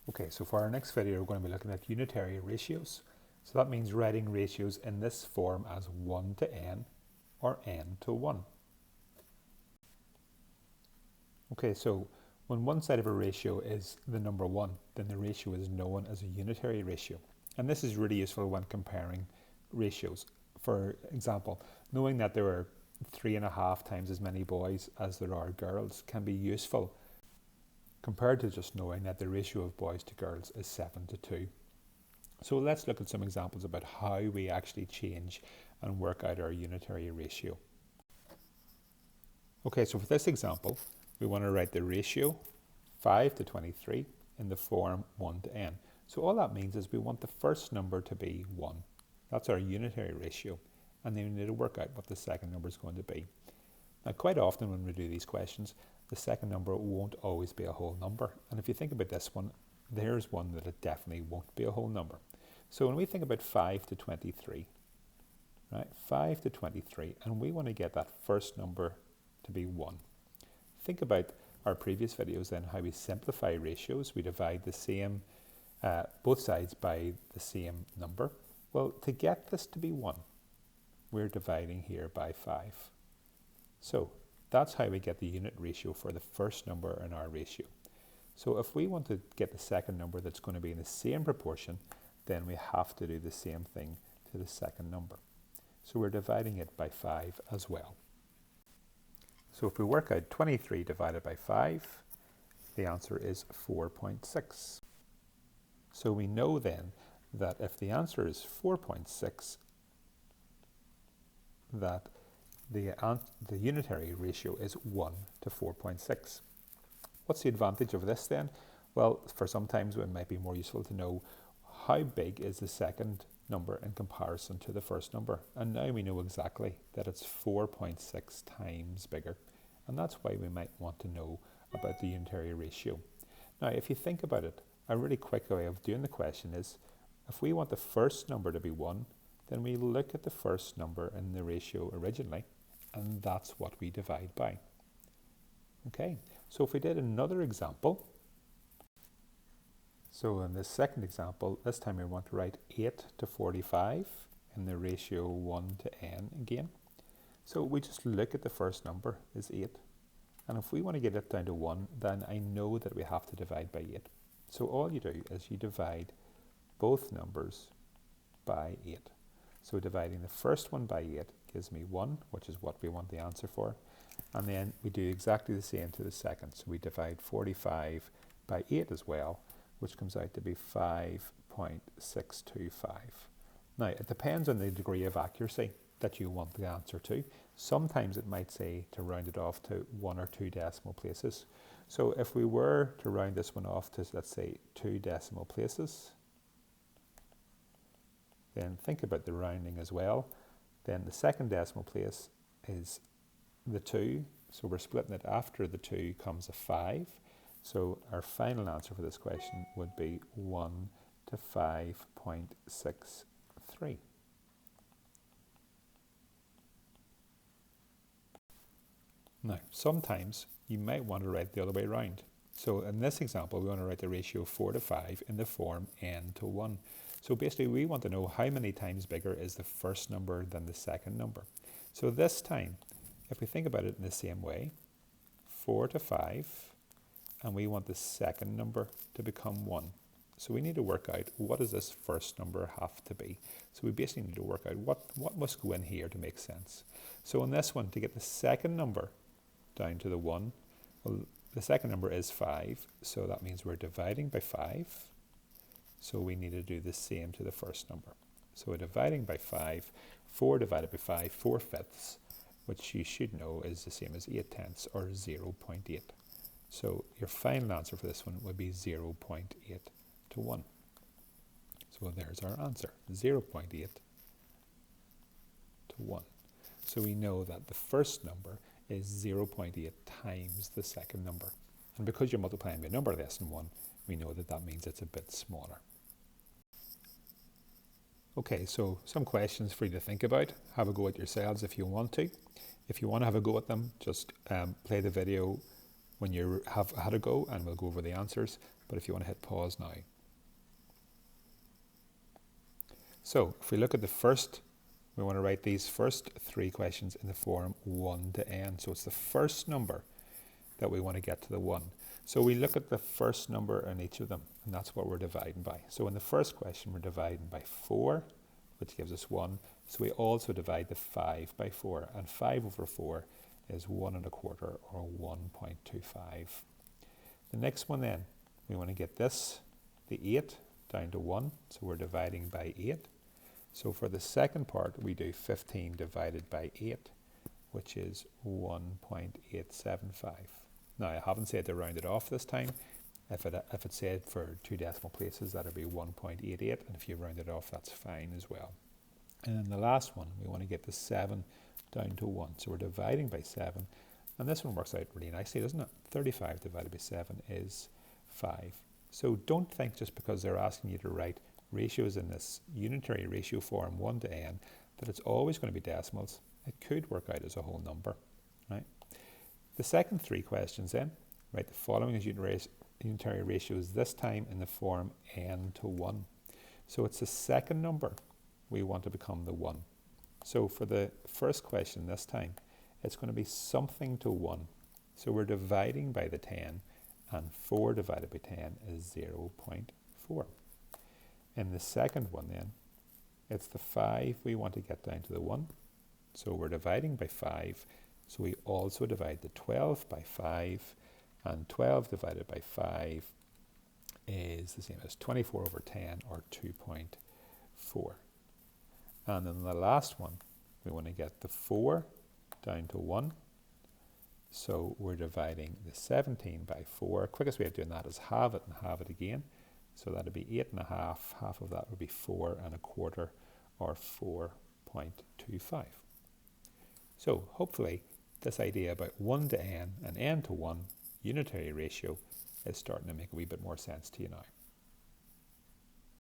Okay, so for our next video, we're going to be looking at unitary ratios. So that means writing ratios in this form as 1 to n or n to 1. Okay, so when one side of a ratio is the number 1, then the ratio is known as a unitary ratio. And this is really useful when comparing ratios. For example, knowing that there are 3.5 times as many boys as there are girls can be useful compared to just knowing that the ratio of boys to girls is 7 to 2. So let's look at some examples about how we actually change and work out our unitary ratio. Okay, so for this example, we want to write the ratio 5 to 23 in the form 1 to n. So all that means is we want the first number to be 1. That's our unitary ratio. And then we need to work out what the second number is going to be. Now, quite often when we do these questions, the second number won't always be a whole number. And if you think about this one, there's one that it definitely won't be a whole number. So when we think about 5 to 23, right, 5 to 23, and we want to get that first number to be 1. Think about our previous videos then, how we simplify ratios. We divide the same, both sides by the same number. Well, to get this to be 1, we're dividing here by 5. So that's how we get the unit ratio for the first number in our ratio. So if we want to get the second number that's going to be in the same proportion, then we have to do the same thing to the second number. So we're dividing it by 5 as well. So if we work out 23 divided by 5, the answer is 4.6. So we know then that if the answer is 4.6, that the unitary ratio is 1 to 4.6. What's the advantage of this then? Well, for sometimes it might be more useful to know how big is the second number in comparison to the first number. And now we know exactly that it's 4.6 times bigger. And that's why we might want to know about the unitary ratio. Now, if you think about it, a really quick way of doing the question is, if we want the first number to be 1, then we look at the first number in the ratio originally, and that's what we divide by. Okay, so if we did another example, so in this second example, this time we want to write 8 to 45 in the ratio 1 to n again. So we just look at the first number is 8, and if we want to get it down to 1, then I know that we have to divide by 8. So all you do is you divide both numbers by 8. So dividing the first one by 8 gives me 1, which is what we want the answer for. And then we do exactly the same to the second. So we divide 45 by 8 as well, which comes out to be 5.625. Now, it depends on the degree of accuracy that you want the answer to. Sometimes it might say to round it off to 1 or 2 decimal places. So if we were to round this one off to, let's say, 2 decimal places, then think about the rounding as well. Then the second decimal place is the 2, so we're splitting it. After the 2 comes a 5. So our final answer for this question would be 1 to 5.63. Now, sometimes you might want to write the other way around. So in this example, we want to write the ratio 4 to 5 in the form n to 1. So basically, we want to know how many times bigger is the first number than the second number. So this time, if we think about it in the same way, 4 to 5, and we want the second number to become 1. So we need to work out, what does this first number have to be? So we basically need to work out what must go in here to make sense. So in this one, to get the second number down to the 1, well, the second number is 5, so that means we're dividing by 5. So we need to do the same to the first number. So we're dividing by 5, 4 divided by 5, 4/5, which you should know is the same as 8/10 or 0.8. So your final answer for this one would be 0.8 to 1. So there's our answer, 0.8 to 1. So we know that the first number is 0.8 times the second number. And because you're multiplying by a number less than 1, we know that that means it's a bit smaller. Okay, so some questions for you to think about. Have a go at yourselves if you want to. If you want to have a go at them, just play the video when you have had a go, and we'll go over the answers. But if you want to hit pause now. So if we look at the first, we want to write these first three questions in the form 1 to n. So it's the first number that we want to get to the 1. So we look at the first number in each of them, and that's what we're dividing by. So in the first question, we're dividing by 4, which gives us 1. So we also divide the 5 by 4, and 5 over 4 is 1 1/4, or 1.25. The next one then, we want to get this, the 8, down to 1, so we're dividing by 8. So for the second part, we do 15 divided by 8, which is 1.875. Now, I haven't said to round it off this time. If it said for 2 decimal places, that would be 1.88, and if you round it off, that's fine as well. And then the last one, we want to get the 7 down to 1. So we're dividing by 7, and this one works out really nicely, doesn't it? 35 divided by 7 is 5. So don't think just because they're asking you to write ratios in this unitary ratio form 1 to n that it's always going to be decimals. It could work out as a whole number, right? The second three questions then, write the following as unitary ratios, this time in the form n to 1. So it's the second number we want to become the 1. So for the first question this time, it's going to be something to 1. So we're dividing by the 10, and 4 divided by 10 is 0.4. In the second one then, it's the 5 we want to get down to the 1. So we're dividing by 5. So we also divide the 12 by 5, and 12 divided by 5 is the same as 24 over 10, or 2.4. And then the last one, we want to get the 4 down to 1. So we're dividing the 17 by 4. Quickest way of doing that is halve it and halve it again. So that would be 8.5. Half of that would be 4 1/4, or 4.25. So hopefully this idea about 1 to n and n to 1 unitary ratio is starting to make a wee bit more sense to you now.